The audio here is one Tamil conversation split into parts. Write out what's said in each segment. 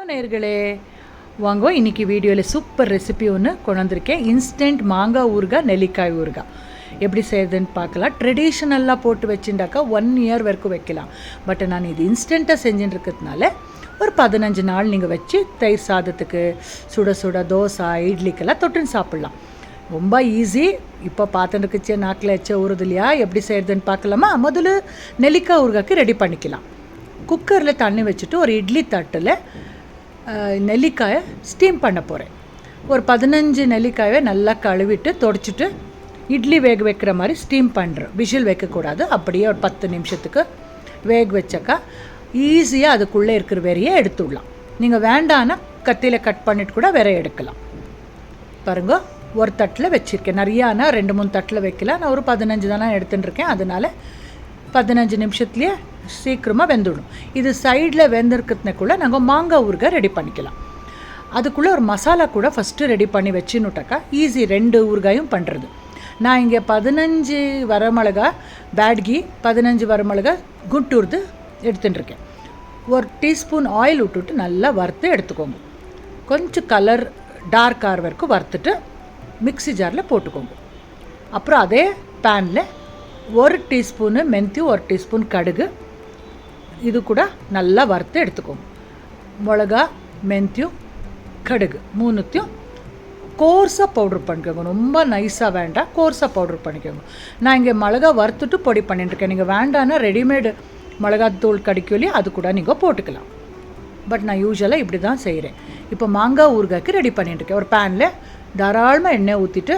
நேயர்களே வாங்க, இன்றைக்கி வீடியோவில் சூப்பர் ரெசிபி ஒன்று கொண்டு வந்திருக்கேன். இன்ஸ்டன்ட் மாங்காய் ஊறுகாய், நெல்லிக்காய் ஊறுகாய் எப்படி செய்யுதுன்னு பார்க்கலாம். ட்ரெடிஷ்னலாக போட்டு வச்சுட்டாக்கா 1 இயர் வரைக்கும் வைக்கலாம். பட் நான் இது இன்ஸ்டண்ட்டாக செஞ்சுட்டு இருக்கிறதுனால ஒரு 15 நாள் நீங்கள் வச்சு தயிர் சாதத்துக்கு, சுட சுட தோசை, இட்லிக்கெல்லாம் தொட்டுன்னு சாப்பிட்லாம். ரொம்ப ஈஸி. இப்போ பார்த்துட்டுருக்குச்சே நாக்கில் வச்ச ஊறுது இல்லையா, எப்படி செய்கிறதுன்னு பார்க்கலாமா? முதல்ல நெல்லிக்காய் ஊறுகாய்க்கு ரெடி பண்ணிக்கலாம். குக்கரில் தண்ணி வச்சுட்டு ஒரு இட்லி தட்டில் நெல்லிக்காயை ஸ்டீம் பண்ண போகிறேன். ஒரு 15 நெல்லிக்காயை நல்லா கழுவிட்டு தொடச்சிட்டு இட்லி வேக வைக்கிற மாதிரி ஸ்டீம் பண்ணுறேன். விஷில் வைக்கக்கூடாது. அப்படியே ஒரு 10 நிமிஷத்துக்கு வேக வச்சாக்கா ஈஸியாக அதுக்குள்ளே இருக்கிற வேறையே எடுத்துடலாம். நீங்கள் வேண்டான்னா கத்தியில் கட் பண்ணிட்டு கூட வேற எடுக்கலாம். பாருங்க, ஒரு தட்டில் வச்சுருக்கேன். நிறையானா 2-3 தட்டில் வைக்கலாம். நான் ஒரு 15 தானே எடுத்துட்டுருக்கேன். அதனால் 15 நிமிஷத்துலேயே சீக்கிரமாக வெந்துடும். இது சைடில் வெந்திருக்கிறதுக்குள்ளே நாங்கள் மாங்காய் ஊறுகாய் ரெடி பண்ணிக்கலாம். அதுக்குள்ளே ஒரு மசாலா கூட ஃபஸ்ட்டு ரெடி பண்ணி வச்சுன்னுட்டாக்கா ஈஸி 2 ஊறுகாயும் பண்ணுறது. நான் இங்கே 15 வரமிளகா பேட்கி, 15 வரமிளகா குண்டூர்து எடுத்துட்டுருக்கேன். ஒரு டீஸ்பூன் ஆயில் விட்டுட்டு நல்லா வறுத்து எடுத்துக்கோங்க. கொஞ்சம் கலர் டார்க் ஆகிற வரைக்கும் வறுத்துட்டு மிக்ஸி ஜாரில் போட்டுக்கோங்க. அப்புறம் அதே பேனில் 1 டீஸ்பூனு மெந்தியும் 1 டீஸ்பூன் கடுகு இது கூட நல்லா வறுத்து எடுத்துக்கோங்க. மிளகா, மெந்தியும் கடுகு 3த்தையும் கோர்ஸாக பவுட்ரு பண்ணிக்கோங்க. ரொம்ப நைஸாக வேண்டாம், கோர்ஸாக பவுட்ரு பண்ணிக்கோங்க. நான் இங்கே மிளகா வறுத்துட்டு பொடி பண்ணிட்டுருக்கேன். நீங்கள் வேண்டான்னா ரெடிமேடு மிளகாத்தூள் கிடைக்கலையே அது கூட நீங்கள் போட்டுக்கலாம். பட் நான் யூஸ்வலாக இப்படி தான் செய்கிறேன். இப்போ மாங்காய் ஊறுகாய்க்கு ரெடி பண்ணிட்டுருக்கேன். ஒரு பேனில் தாராளமாக எண்ணெய் ஊற்றிட்டு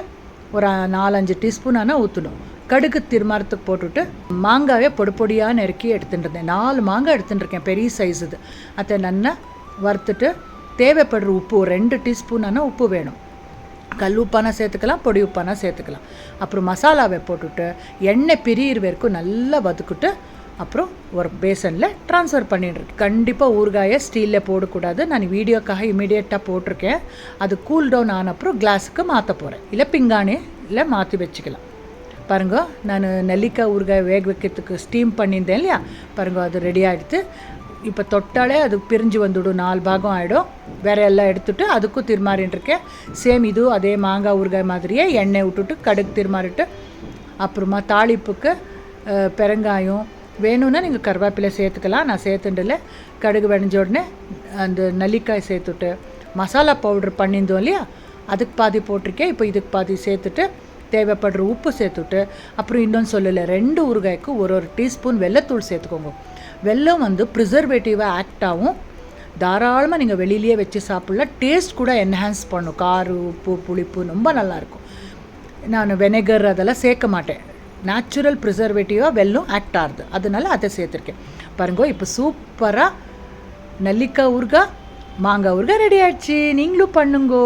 ஒரு 4-5 டீஸ்பூன் ஆனால் ஊற்றணும். கடுகு திருமரத்துக்கு போட்டுவிட்டு மாங்காயை பொடியாக நெருக்கி எடுத்துகிட்டு இருந்தேன். 4 மாங்காய் எடுத்துட்டுருக்கேன், பெரிய சைஸ் இது. அதை நல்லா வறுத்துட்டு தேவைப்படுற உப்பு ஒரு 2 டீஸ்பூன் ஆனால் உப்பு வேணும். கல் உப்பானா சேர்த்துக்கலாம், பொடி உப்பானா சேர்த்துக்கலாம். அப்புறம் மசாலாவை போட்டுவிட்டு எண்ணெய் பிரியிற வரைக்கும் நல்லா வதக்கிட்டு அப்புறம் ஒரு பேசனில் ட்ரான்ஸ்ஃபர் பண்ணிட்டுருக்கேன். கண்டிப்பாக ஊறுகாயை ஸ்டீலில் போடக்கூடாது. நான் வீடியோக்காக இமீடியட்டாக போட்டிருக்கேன். அது கூல் டவுன் ஆன அப்புறம் கிளாஸுக்கு மாற்ற போகிறேன். இல்லை பிங்கானே இல்லை மாற்றி வச்சுக்கலாம். பாருங்க, நான் நெல்லிக்காய் ஊறுகாய் வேக வைக்கிறதுக்கு ஸ்டீம் பண்ணியிருந்தேன் இல்லையா, பாருங்க அது ரெடி ஆகிடுது. இப்போ தொட்டாலே அது பிரிஞ்சு வந்துவிடும், 4 பாகம் ஆகிடும். வேறு எல்லாம் எடுத்துகிட்டு அதுக்கும் திருமாறின்ட்டுருக்கேன். சேம் இதுவும் அதே மாங்காய் ஊறுகாய் மாதிரியே எண்ணெய் விட்டுட்டு கடுகு திருமாறிட்டு அப்புறமா தாளிப்புக்கு பெருங்காயம் வேணும்னா நீங்கள் கருவேப்பிலை சேர்த்துக்கலாம். நான் சேர்த்துண்டில் கடுகு வெடிஞ்ச உடனே அந்த நெல்லிக்காய் சேர்த்துட்டு மசாலா பவுட்ரு பண்ணியிருந்தோம் இல்லையா, அதுக்கு பாதி போட்டிருக்கேன். இப்போ இதுக்கு பாதி சேர்த்துட்டு தேவைப்படுற உப்பு சேர்த்துட்டு அப்புறம் இன்னொன்று சொல்லலை, 2 ஊறுகாய்க்கு ஒரு டீஸ்பூன் வெள்ளத்தூள் சேர்த்துக்கோங்க. வெல்லம் ப்ரிசர்வேட்டிவாக ஆக்ட் ஆகும். தாராளமாக நீங்கள் வெளியிலேயே வச்சு சாப்பிட்லாம். டேஸ்ட் கூட என்ஹான்ஸ் பண்ணும். காரம், உப்பு, புளிப்பு ரொம்ப நல்லாயிருக்கும். நான் வெனகர் அதெல்லாம் சேர்க்க மாட்டேன். நேச்சுரல் ப்ரிசர்வேட்டிவாக வெல்லம் ஆக்ட் ஆகுது, அதனால அதை சேர்த்துருக்கேன். பாருங்க, இப்போ சூப்பராக நெல்லிக்காய் ஊறுகாய், மாங்காய் ஊறுகாய் ரெடி ஆகிடுச்சு. நீங்களும் பண்ணுங்கோ.